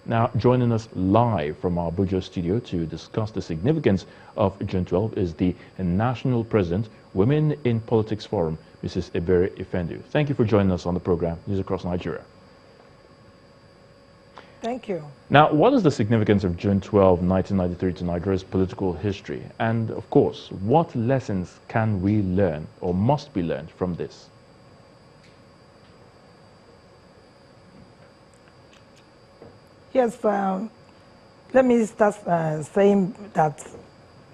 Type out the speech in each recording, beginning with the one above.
Now, joining us live from our Abuja studio to discuss the significance of June 12 is the National President, Women in Politics Forum, Mrs. Ebere Ifendu. Thank you for joining us on the program, News Across Nigeria. Thank you. Now, what is the significance of June 12, 1993 to Nigeria's political history? And, of course, what lessons can we learn or must be learned from this? Yes, let me start saying that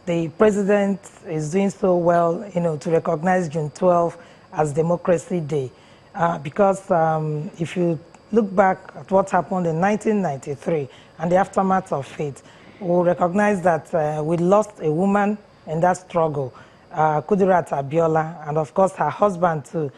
the president is doing so well, to recognize June 12 as Democracy Day. Because if you look back at what happened in 1993 and the aftermath of it, we'll recognize that we lost a woman in that struggle, Kudirat Abiola, and of course her husband too.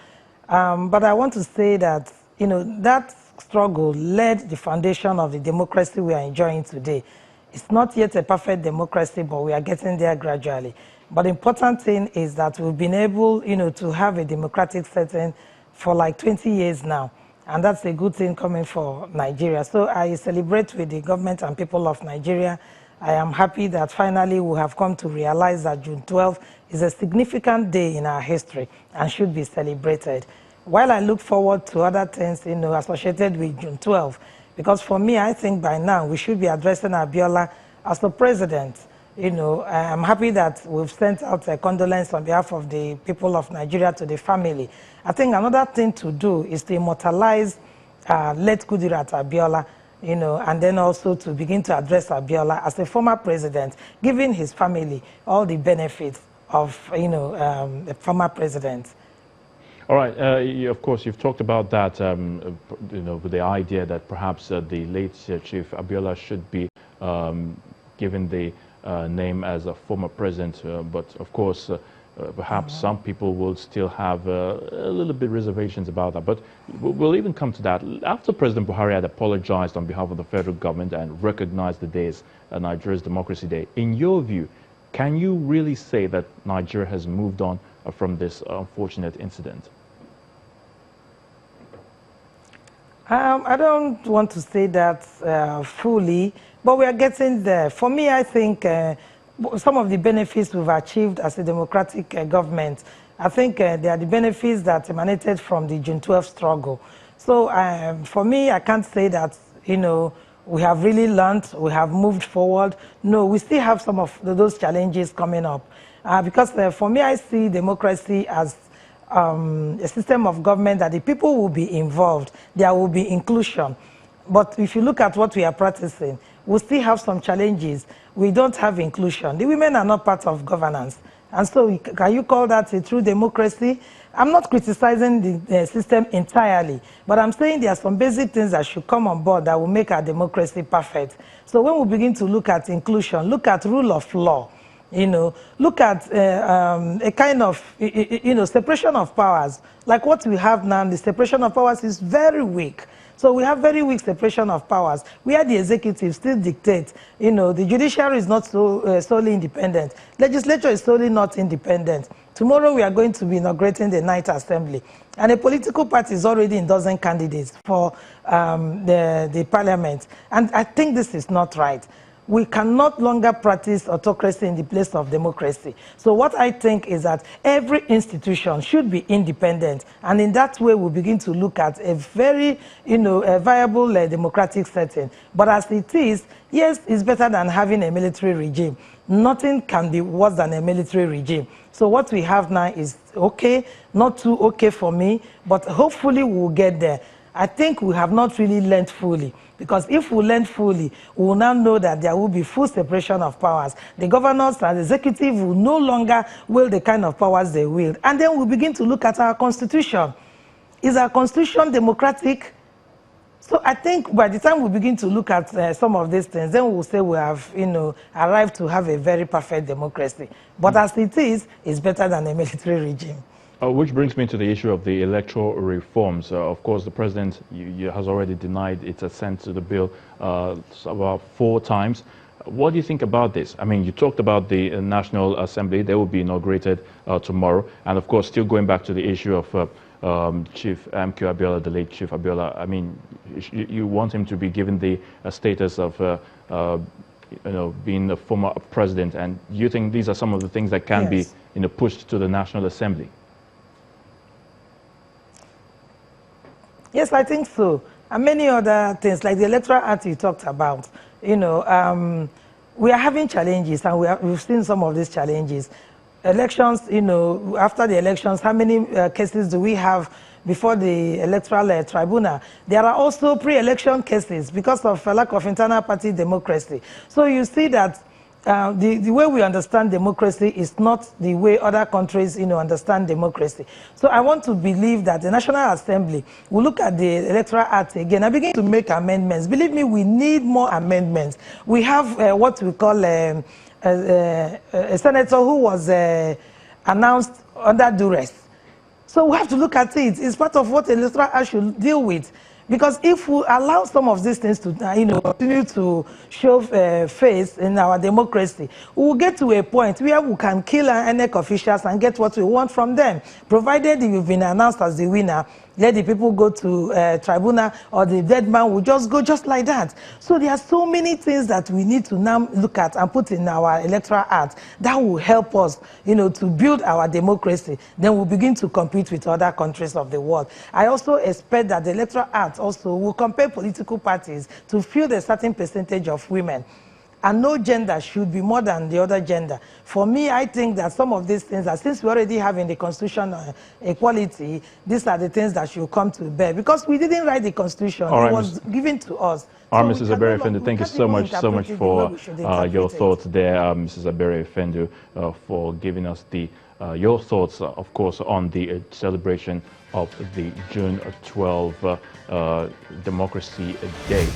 But I want to say that, that struggle laid the foundation of the democracy we are enjoying today. It's not yet a perfect democracy, but we are getting there gradually. But the important thing is that we've been able, to have a democratic setting for like 20 years now. And that's a good thing coming for Nigeria. So I celebrate with the government and people of Nigeria. I am happy that finally we have come to realize that June 12 is a significant day in our history and should be celebrated. While I look forward to other things, associated with June 12, because for me, I think by now we should be addressing Abiola as the president. I'm happy that we've sent out a condolence on behalf of the people of Nigeria to the family. I think another thing to do is to immortalize late Kudirat Abiola, and then also to begin to address Abiola as a former president, giving his family all the benefits of, the former president. All right. Of course, you've talked about that, with the idea that perhaps the late Chief Abiola should be given the name as a former president. But of course, perhaps some people will still have a little bit reservations about that. But we'll even come to that. After President Buhari had apologized on behalf of the federal government and recognized the day as Nigeria's Democracy Day, in your view, can you really say that Nigeria has moved on from this unfortunate incident? I don't want to say that fully, but we are getting there. For me, I think some of the benefits we've achieved as a democratic government, I think they are the benefits that emanated from the June 12 struggle. So for me, I can't say that, we have really learned, we have moved forward. No, we still have some of those challenges coming up. Because for me, I see democracy as a system of government that the people will be involved. There will be inclusion. But if you look at what we are practicing, we still have some challenges. We don't have inclusion. The women are not part of governance. And so can you call that a true democracy? I'm not criticizing the system entirely, but I'm saying there are some basic things that should come on board that will make our democracy perfect. So when we begin to look at inclusion, look at rule of law, look at a kind of, separation of powers. Like what we have now, the separation of powers is very weak. So we have very weak separation of powers, where the executive still dictates. The judiciary is not solely independent. Legislature is solely not independent. Tomorrow we are going to be inaugurating the Ninth Assembly. And a political party is already endorsing candidates for the parliament. And I think this is not right. We cannot longer practice autocracy in the place of democracy. So what I think is that every institution should be independent. And in that way, we begin to look at a very, a viable democratic setting. But as it is, yes, it's better than having a military regime. Nothing can be worse than a military regime. So what we have now is okay, not too okay for me, but hopefully we'll get there. I think we have not really learned fully. Because if we learn fully, we will now know that there will be full separation of powers. The governors and the executive will no longer wield the kind of powers they wield. And then we begin to look at our constitution. Is our constitution democratic? So I think by the time we begin to look at some of these things, then we will say we have, arrived to have a very perfect democracy. But as it is, it's better than a military regime. Which brings me to the issue of the electoral reforms. Of course, the president has already denied its assent to the bill about 4 times. What do you think about this? I mean, you talked about the National Assembly. They will be inaugurated tomorrow. And of course, still going back to the issue of Chief MQ Abiola, the late Chief Abiola, I mean, you want him to be given the status of being a former president, and you think these are some of the things that can be pushed to the National Assembly? Yes, I think so. And many other things, like the Electoral Act you talked about. We are having challenges, and we've seen some of these challenges. Elections, after the elections, how many cases do we have before the electoral tribunal? There are also pre-election cases because of a lack of internal party democracy. So you see that the way we understand democracy is not the way other countries, understand democracy. So I want to believe that the National Assembly will look at the Electoral Act again and begin to make amendments. Believe me, we need more amendments. We have what we call a senator who was announced under duress. So we have to look at it. It's part of what the Electoral Act should deal with. Because if we allow some of these things to continue to show face in our democracy, we will get to a point where we can kill INEC officials and get what we want from them. Provided you've been announced as the winner, let the people go to tribunal, or the dead man will just go just like that. So there are so many things that we need to now look at and put in our Electoral Act that will help us, to build our democracy. Then we'll begin to compete with other countries of the world. I also expect that the Electoral Act also will compel political parties to fill a certain percentage of women. And no gender should be more than the other gender. For me, I think that some of these things, that since we already have in the Constitution equality, these are the things that should come to bear. Because we didn't write the Constitution, it was given to us. All right, Mrs. Ebere Ifendu, thank you so much for your thoughts there, Mrs. Ebere Ifendu, for giving us your thoughts, of course, on the celebration of the June 12 Democracy Day.